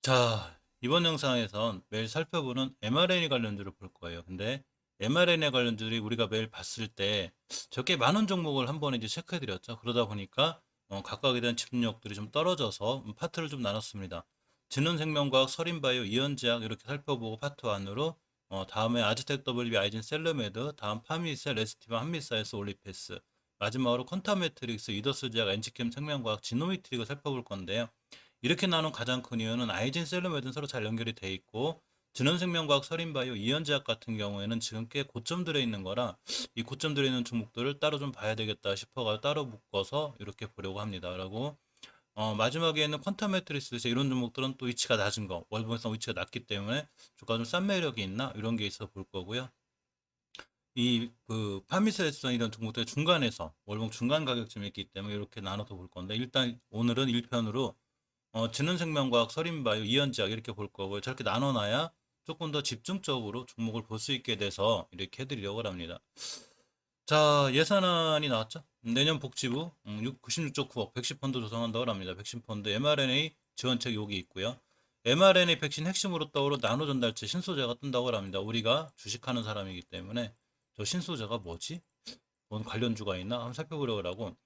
자, 이번 영상에선 매일 살펴보는 mRNA 관련주를 볼 거예요. 근데 mRNA 관련주들이 우리가 매일 봤을 때 적게 많은 종목을 한 번에 이제 체크해 드렸죠. 그러다 보니까 각각에 대한 집중력들이 좀 떨어져서 파트를 좀 나눴습니다. 진원생명과학, 서린바이오, 이언제약 이렇게 살펴보고 파트 1으로 다음에 아즈텍 WB, 아이진 셀러메드, 다음 파미셀, 레스티바, 한미사이스, 올리페스, 마지막으로 컨타메트릭스, 이더스제약, 엔지캠 생명과학, 지노미트릭을 살펴볼 건데요. 이렇게 나눈 가장 큰 이유는 아이진 셀러메드는 서로 잘 연결이 돼 있고 진원생명과학, 서린바이오, 이현제약 같은 경우에는 지금 꽤 고점들에 있는 거라 이 고점들에 있는 종목들을 따로 좀 봐야 되겠다 싶어가 따로 묶어서 이렇게 보려고 합니다. 라고 마지막에는 퀀텀 매트리스 이런 종목들은 또 위치가 낮은 거 월봉상 위치가 낮기 때문에 주가 좀 싼 매력이 있나 이런 게 있어 볼 거고요. 이 그 파미세선 이런 종목들 중간에서 월봉 중간 가격쯤에 있기 때문에 이렇게 나눠서 볼 건데 일단 오늘은 1편으로 진원생명과학, 서린바이오, 이현제약 이렇게 볼 거고요. 저렇게 나눠놔야 조금 더 집중적으로 종목을 볼 수 있게 돼서 이렇게 해드리려고 합니다. 자, 예산안이 나왔죠? 내년 복지부 96.9억 110펀드 조성한다고 합니다. 백신펀드 mRNA 지원책 여기 있고요. mRNA 백신 핵심으로 떠오른 나노전달체 신소재가 뜬다고 합니다. 우리가 주식하는 사람이기 때문에 저 신소재가 뭐지? 뭔 관련주가 있나? 한번 살펴보려고 하고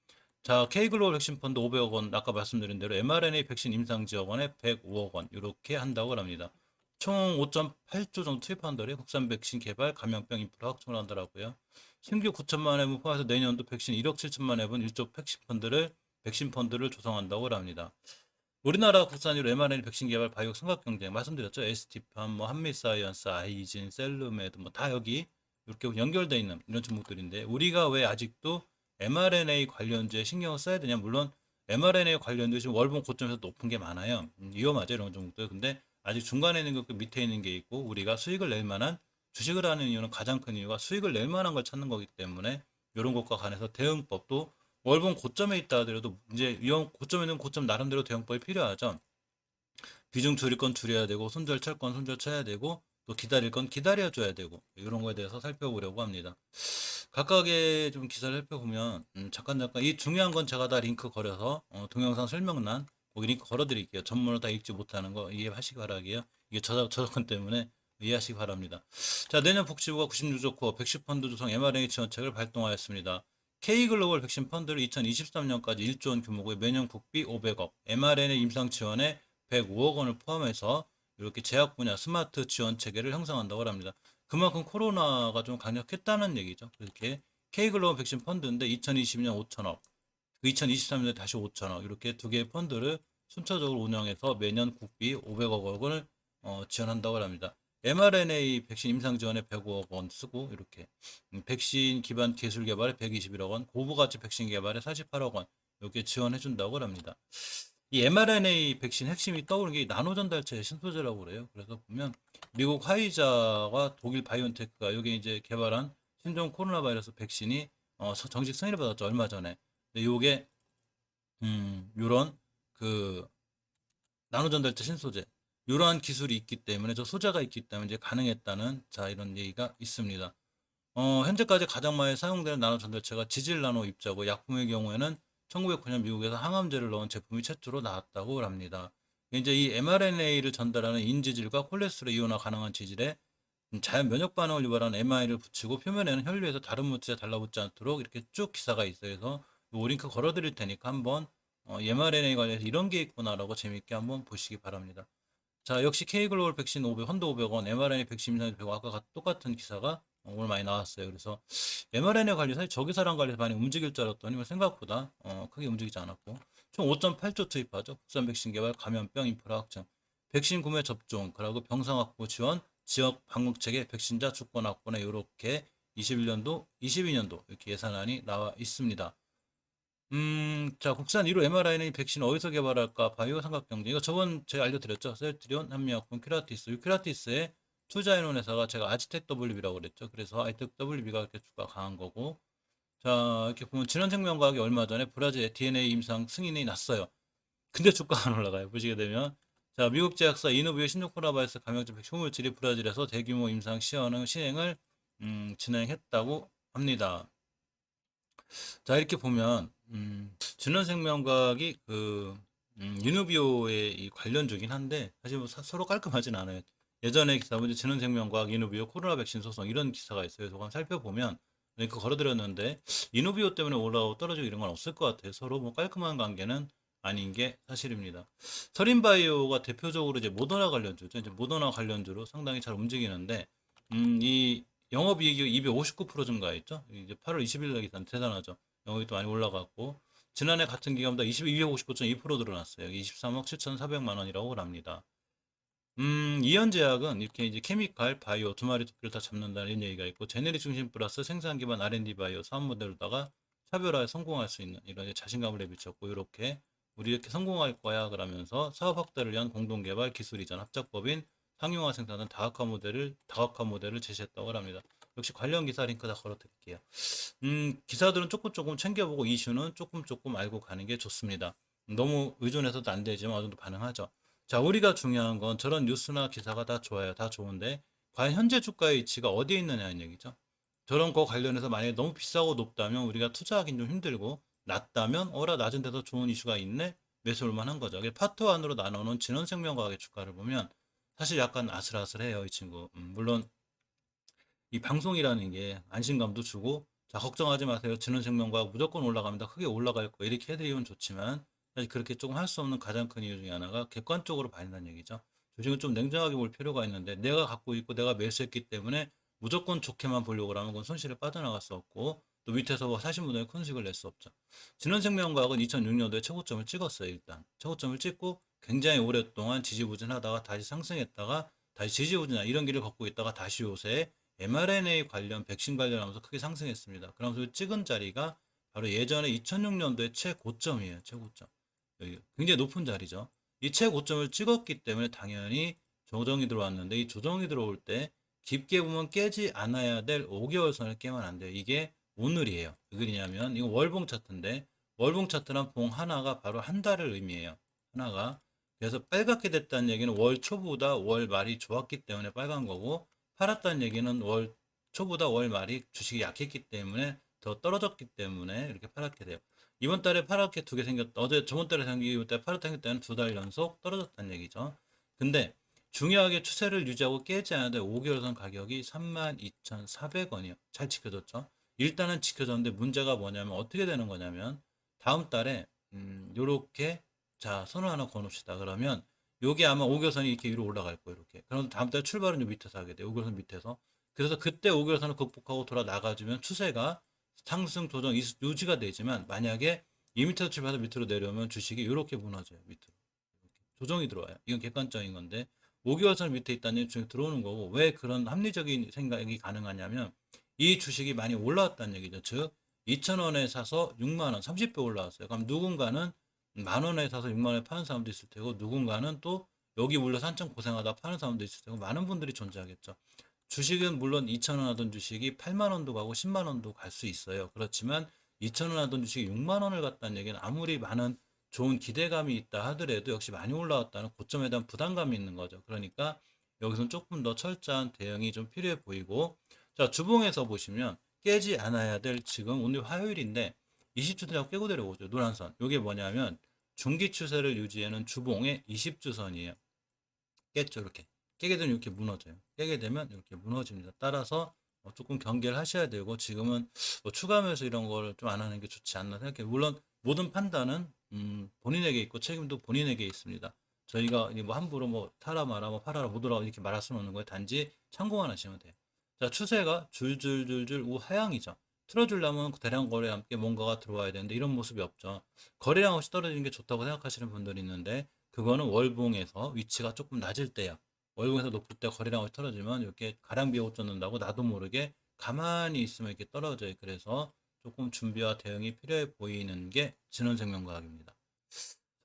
자, K글로벌 백신 펀드 500억 원, 아까 말씀드린 대로 mRNA 백신 임상 지원에 105억 원, 이렇게 한다고 합니다. 총 5.8조 정도 투입한다래요. 국산 백신 개발, 감염병 인프라 확충을 한다라고요. 신규 9천만 회분 포함해서 내년도 백신 1억 7천만 회분 1조 백신 펀드를 조성한다고 합니다. 우리나라 국산으로 mRNA 백신 개발 바이오 삼각 경쟁 말씀드렸죠. ST팜, 뭐 한미사이언스, 아이진, 셀루메드 뭐 다 여기 이렇게 연결되어 있는 이런 종목들인데 우리가 왜 아직도 mRNA 관련주에 신경을 써야 되냐? 물론 mRNA 관련주 지금 월봉 고점에서 높은 게 많아요. 위험하죠 이런 종목들. 근데 아직 중간에 있는 것 밑에 있는 게 있고 우리가 수익을 낼 만한 주식을 하는 이유는 가장 큰 이유가 수익을 낼 만한 걸 찾는 거기 때문에 이런 것과 관해서 대응법도 월봉 고점에 있다 하더라도 이제 위험 고점에 있는 고점 나름대로 대응법이 필요하죠. 비중 줄일 건 줄여야 되고 손절 찰 건 손절 쳐야 되고 또 기다릴 건 기다려 줘야 되고 이런 거에 대해서 살펴보려고 합니다. 각각의 좀 기사를 살펴보면 잠깐 이 중요한 건 제가 다 링크 걸어서 동영상 설명란 거기 링크 걸어 드릴게요. 전문을 다 읽지 못하는 거 이해하시기 바라게요. 이게 저작권 때문에 이해하시기 바랍니다. 자, 내년 복지부가 96조 코어 110펀드 조성 mRNA 지원책을 발동하였습니다. K글로벌 백신 펀드를 2023년까지 1조 원 규모의 매년 국비 500억, mRNA 임상 지원에 105억 원을 포함해서 이렇게 제약 분야 스마트 지원 체계를 형성한다고 합니다. 그만큼 코로나가 좀 강력했다는 얘기죠. 이렇게 K글로벌 백신 펀드인데 2022년 5천억, 2023년에 다시 5천억 이렇게 두 개의 펀드를 순차적으로 운영해서 매년 국비 500억 원을 지원한다고 합니다. mRNA 백신 임상 지원에 105억 원 쓰고 이렇게 백신 기반 기술 개발에 121억 원, 고부가치 백신 개발에 48억 원 이렇게 지원해 준다고 합니다. 이 mRNA 백신 핵심이 떠오르는 게 나노 전달체 신소재라고 그래요. 그래서 보면 미국 화이자와 독일 바이온테크가 여기 이제 개발한 신종 코로나 바이러스 백신이 정식 승인을 받았죠 얼마 전에. 근데 요게 요런 그 나노 전달체 신소재 이러한 기술이 있기 때문에 저 소재가 있기 때문에 이제 가능했다는 자 이런 얘기가 있습니다. 현재까지 가장 많이 사용되는 나노 전달체가 지질 나노 입자고 약품의 경우에는 1909년 미국에서 항암제를 넣은 제품이 최초로 나왔다고 합니다. 이제 이 mRNA를 전달하는 인지질과 콜레스테롤 이온화 가능한 지질에 자연 면역 반응을 유발하는 mRNA를 붙이고 표면에는 혈류에서 다른 물질에 달라붙지 않도록 이렇게 쭉 기사가 있어요. 그래서 요 링크 걸어드릴 테니까 한번 mRNA 관련해서 이런 게 있구나라고 재밌게 한번 보시기 바랍니다. 자, 역시 K글로벌 백신 500, 헌드 500원, mRNA 백신 임상 100원, 아까 똑같은 기사가 오늘 많이 나왔어요. 그래서 mRNA 관련, 사실 저기사랑 관련해서 많이 움직일 줄 알았더니 뭐 생각보다 크게 움직이지 않았고, 총 5.8조 투입하죠. 국산 백신 개발, 감염병 인프라 확장, 백신 구매 접종, 그리고 병상 확보 지원, 지역 방역 체계, 백신자 주권 확보에 이렇게 21년도, 22년도 이렇게 예산안이 나와 있습니다. 자, 국산 1호 mRNA 백신 어디서 개발할까? 바이오 삼각 경쟁. 이거 저번 제가 알려드렸죠. 셀트리온, 한미약품, 큐라티스. 이 큐라티스에 투자해놓은 회사가 제가 아즈텍 WB라고 그랬죠. 그래서 아즈텍 WB가 이렇게 주가 강한 거고. 자, 이렇게 보면 진원생명과학이 얼마 전에 브라질 DNA 임상 승인이 났어요. 근데 주가가 안 올라가요. 보시게 되면. 자, 미국 제약사 이노비오 신종코로나바이러스 감염증 백신 물질이 브라질에서 대규모 임상 시행을 진행했다고 합니다. 자, 이렇게 보면 진원생명과학이 이누비오의 이 관련주긴 한데 사실 뭐 서로 깔끔하진 않아요. 예전에 기사 보면 진원생명과학, 이누비오 코로나 백신 소송 이런 기사가 있어요. 그래서 한번 살펴보면 그 걸어드렸는데 이누비오 때문에 올라오고 떨어지고 이런 건 없을 것 같아요. 서로 뭐 깔끔한 관계는 아닌 게 사실입니다. 서린바이오가 대표적으로 이제 모더나 관련주죠. 이제 모더나 관련주로 상당히 잘 움직이는데 이 영업이익이 259% 증가했죠. 이제 8월 20일 날 기사는 대단하죠. 영업이익도 많이 올라갔고 지난해 같은 기간보다 259.2% 늘어났어요. 23억 7,400만 원이라고 합니다. 이현제약은 이렇게 이제 케미칼, 바이오 두 마리 토끼를 다 잡는다는 얘기가 있고 제네릭 중심 플러스 생산 기반 R&D 바이오 사업 모델로다가 차별화에 성공할 수 있는 이런 이제 자신감을 내비쳤고 이렇게 우리 이렇게 성공할 거야 그러면서 사업 확대를 위한 공동 개발 기술 이전 합작법인 상용화 생산은 다각화 모델을 제시했다고 합니다. 역시 관련 기사 링크 다 걸어 드릴게요. 기사들은 조금 조금 챙겨보고 이슈는 조금 조금 알고 가는 게 좋습니다. 너무 의존해서도 안 되지만 어느 정도 반응하죠. 자, 우리가 중요한 건 저런 뉴스나 기사가 다 좋아요. 다 좋은데 과연 현재 주가의 위치가 어디에 있느냐는 얘기죠. 저런 거 관련해서 만약에 너무 비싸고 높다면 우리가 투자하기는 좀 힘들고 낮다면 어라 낮은 데서 좋은 이슈가 있네 매수할 만한 거죠. 파트 1으로 나눠놓은 진원생명과학의 주가를 보면 사실 약간 아슬아슬해요, 이 친구. 물론 이 방송이라는 게 안심감도 주고 자 걱정하지 마세요. 진원생명과학 무조건 올라갑니다. 크게 올라갈 거 이렇게 해드리면 좋지만 사실 그렇게 조금 할 수 없는 가장 큰 이유 중에 하나가 객관적으로 봐야 한다는 얘기죠. 주식은 좀 냉정하게 볼 필요가 있는데 내가 갖고 있고 내가 매수했기 때문에 무조건 좋게만 보려고 하면 그건 손실에 빠져나갈 수 없고 또 밑에서 뭐 사신 분들은 큰 수익을 낼 수 없죠. 진원생명과학은 2006년도에 최고점을 찍었어요. 일단 최고점을 찍고 굉장히 오랫동안 지지부진하다가 다시 상승했다가 다시 지지부진한 이런 길을 걷고 있다가 다시 요새 mRNA 관련 백신 관련하면서 크게 상승했습니다. 그러면서 찍은 자리가 바로 예전에 2006년도의 최고점이에요. 최고점. 여기 굉장히 높은 자리죠. 이 최고점을 찍었기 때문에 당연히 조정이 들어왔는데 이 조정이 들어올 때 깊게 보면 깨지 않아야 될 5개월 선을 깨면 안 돼요. 이게 오늘이에요. 왜 그러냐면 이거 월봉 차트인데 월봉 차트란 봉 하나가 바로 한 달을 의미해요. 하나가. 그래서 빨갛게 됐다는 얘기는 월 초보다 월 말이 좋았기 때문에 빨간 거고 팔았다는 얘기는 월 초보다 월 말이 주식이 약했기 때문에 더 떨어졌기 때문에 이렇게 팔았게 돼요. 이번 달에 파랗게 두 개 생겼다. 어제 저번 달에 생긴 이번 달에 파랗게 생겼다는 두 달 연속 떨어졌다는 얘기죠. 근데 중요하게 추세를 유지하고 깨지 않아도 5개월선 가격이 32,400원이요. 잘 지켜졌죠. 일단은 지켜졌는데 문제가 뭐냐면 어떻게 되는 거냐면 다음 달에 요렇게 자 선을 하나 거놓읍시다. 그러면 요게 아마 5개월선이 이렇게 위로 올라갈 거예요. 이렇게. 그럼 다음 달 출발은 요 밑에서 하게 돼요. 5개월선 밑에서. 그래서 그때 5개월선을 극복하고 돌아 나가주면 추세가 상승 조정 유지가 되지만 만약에 이 밑에서 출발해서 밑으로 내려오면 주식이 이렇게 무너져요. 밑으로. 조정이 들어와요. 이건 객관적인 건데 5개월선 밑에 있다는 주식이 들어오는 거고 왜 그런 합리적인 생각이 가능하냐면 이 주식이 많이 올라왔다는 얘기죠. 즉 2,000원에 사서 6만 원, 30배 올라왔어요. 그럼 누군가는 만 원에 사서 6만 원에 파는 사람도 있을 테고 누군가는 또 여기 물려서 한참 고생하다 파는 사람도 있을 테고 많은 분들이 존재하겠죠. 주식은 물론 2,000원 하던 주식이 8만 원도 가고 10만 원도 갈 수 있어요. 그렇지만 2,000원 하던 주식이 6만 원을 갔다는 얘기는 아무리 많은 좋은 기대감이 있다 하더라도 역시 많이 올라왔다는 고점에 대한 부담감이 있는 거죠. 그러니까 여기서는 조금 더 철저한 대응이 좀 필요해 보이고 자 주봉에서 보시면 깨지 않아야 될 지금 오늘 화요일인데 20주선이라고 깨고 내려오죠. 노란선. 이게 뭐냐면 중기 추세를 유지하는 주봉의 20주선이에요. 깼죠. 이렇게. 깨게 되면 이렇게 무너져요. 깨게 되면 이렇게 무너집니다. 따라서 조금 경계를 하셔야 되고 지금은 뭐 추가 매수 이런 걸 좀 안 하는 게 좋지 않나 생각해요. 물론 모든 판단은 본인에게 있고 책임도 본인에게 있습니다. 저희가 뭐 함부로 뭐 타라 마라 뭐 팔아라 못 오라 이렇게 말할 수는 없는 거예요. 단지 참고만 하시면 돼요. 자 추세가 줄줄줄줄 우하향이죠. 틀어주려면 대량 거래와 함께 뭔가가 들어와야 되는데 이런 모습이 없죠. 거래량 없이 떨어지는 게 좋다고 생각하시는 분들이 있는데 그거는 월봉에서 위치가 조금 낮을 때야. 월봉에서 높을 때 거래량이 떨어지면 이렇게 가랑비에 쫓는다고 나도 모르게 가만히 있으면 이렇게 떨어져요. 그래서 조금 준비와 대응이 필요해 보이는 게 진원생명과학입니다.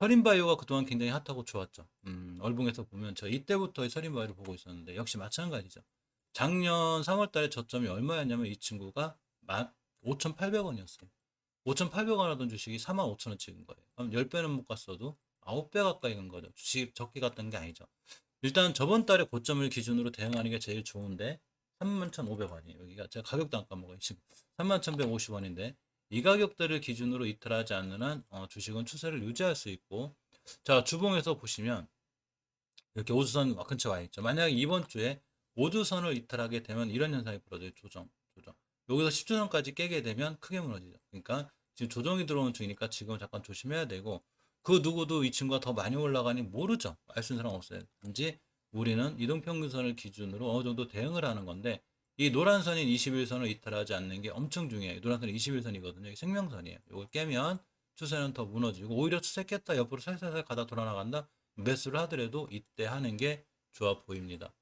서린바이오가 그동안 굉장히 핫하고 좋았죠. 월봉에서 보면 저 이때부터 서린바이오를 보고 있었는데 역시 마찬가지죠. 작년 3월 달에 저점이 얼마였냐면 이 친구가 5,800원이었어요. 5,800원 하던 주식이 45,000원 찍은 거예요. 그럼 10배는 못 갔어도 9배 가까이 간 거죠. 주식 적게 갔던 게 아니죠. 일단 저번 달에 고점을 기준으로 대응하는 게 제일 좋은데 31,500원이에요. 여기가 제가 가격도 안 까먹어요. 지금 31,150원인데 이 가격대를 기준으로 이탈하지 않는 한 주식은 추세를 유지할 수 있고 자, 주봉에서 보시면 이렇게 오주선 근처에 와 있죠. 만약에 이번 주에 오주선을 이탈하게 되면 이런 현상이 벌어져요. 조정. 여기서 10주선까지 깨게 되면 크게 무너지죠. 그러니까 지금 조정이 들어오는 중이니까 지금 잠깐 조심해야 되고, 그 누구도 이 친구가 더 많이 올라가니 모르죠. 알 수 있는 사람 없어요. 단지 우리는 이동평균선을 기준으로 어느 정도 대응을 하는 건데, 이 노란선인 21선을 이탈하지 않는 게 엄청 중요해요. 노란선이 21선이거든요. 이게 생명선이에요. 이걸 깨면 추세는 더 무너지고, 오히려 추세 깼다 옆으로 살살살 가다 돌아 나간다, 매수를 하더라도 이때 하는 게 좋아 보입니다.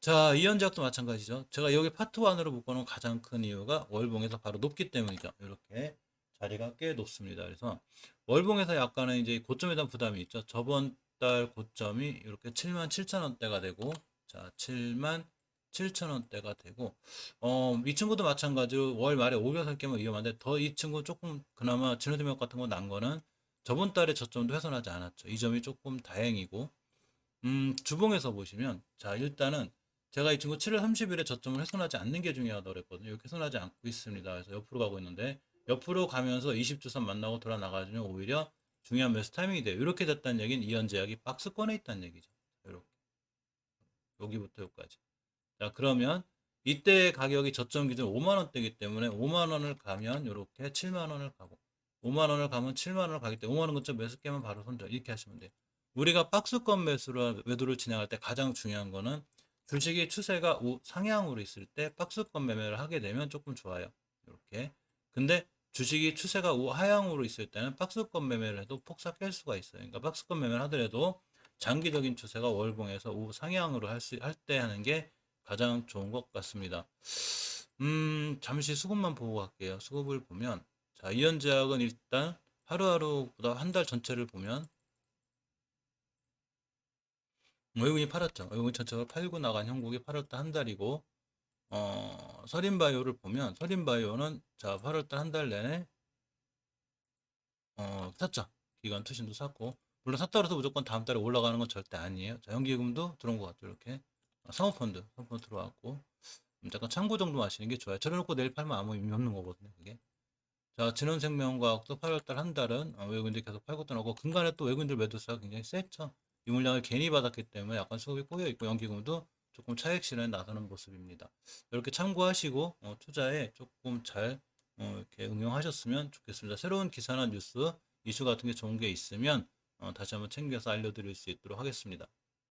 자, 이현작도 마찬가지죠. 제가 여기 파트 1으로 묶어놓은 가장 큰 이유가 월봉에서 바로 높기 때문이죠. 이렇게 자리가 꽤 높습니다. 그래서 월봉에서 약간은 이제 고점에 대한 부담이 있죠. 저번 달 고점이 이렇게 77,000원대가 되고, 자, 77,000원대가 되고, 이 친구도 마찬가지로 월 말에 500살 깨면 위험한데, 더 이 친구 조금 그나마 진호대명 같은 거 난 거는 저번 달에 저점도 훼손하지 않았죠. 이 점이 조금 다행이고, 주봉에서 보시면, 자, 일단은 제가 이 친구 7월 30일에 저점을 훼손하지 않는 게 중요하다고 그랬거든요. 이렇게 훼손하지 않고 있습니다. 그래서 옆으로 가고 있는데, 옆으로 가면서 20주선 만나고 돌아 나가주면 오히려 중요한 매수 타이밍이 돼요. 이렇게 됐다는 얘기는 이현제약이 박스권에 있다는 얘기죠. 이렇게 여기부터 여기까지. 자, 그러면 이때 가격이 저점 기준 5만 원대이기 때문에 5만 원을 가면 이렇게 7만 원을 가고, 5만 원을 가면 7만 원을 가기 때문에 5만 원 근처 매수 깨면 바로 손절, 이렇게 하시면 돼요. 우리가 박스권 매도를 진행할 때 가장 중요한 거는 주식의 추세가 상향으로 있을 때 박스권 매매를 하게 되면 조금 좋아요. 이렇게. 근데 주식이 추세가 하향으로 있을 때는 박스권 매매를 해도 폭삭 깰 수가 있어요. 그러니까 박스권 매매를 하더라도 장기적인 추세가 월봉에서 상향으로 할 때 하는 게 가장 좋은 것 같습니다. 잠시 수급만 보고 갈게요. 수급을 보면, 자, 이현제약은 일단 하루하루보다 한 달 전체를 보면 외국인이 팔았죠. 외국인 전체가 팔고 나간 형국이 8월달 한 달이고, 서린바이오를 보면, 서린바이오는 자, 8월달 한 달 내내 샀죠. 기관 투신도 샀고, 물론 샀다 그래서 무조건 다음 달에 올라가는 건 절대 아니에요. 자, 연기금도 들어온 것 같죠. 이렇게 사모펀드 들어왔고, 잠깐 참고 정도 하시는 게 좋아요. 저래놓고 내일 팔면 아무 의미 없는 거거든요. 그게. 자, 진원생명과학도 8월달 한 달은 외국인들이 계속 팔고 떠나고, 근간에 또 외국인들 매도세가 굉장히 셌죠. 이 물량을 괜히 받았기 때문에 약간 수급이 꼬여 있고, 연기금도 조금 차익 실현에 나서는 모습입니다. 이렇게 참고하시고 투자에 조금 잘 이렇게 응용하셨으면 좋겠습니다. 새로운 기사나 뉴스, 이슈 같은 게 좋은 게 있으면 다시 한번 챙겨서 알려드릴 수 있도록 하겠습니다.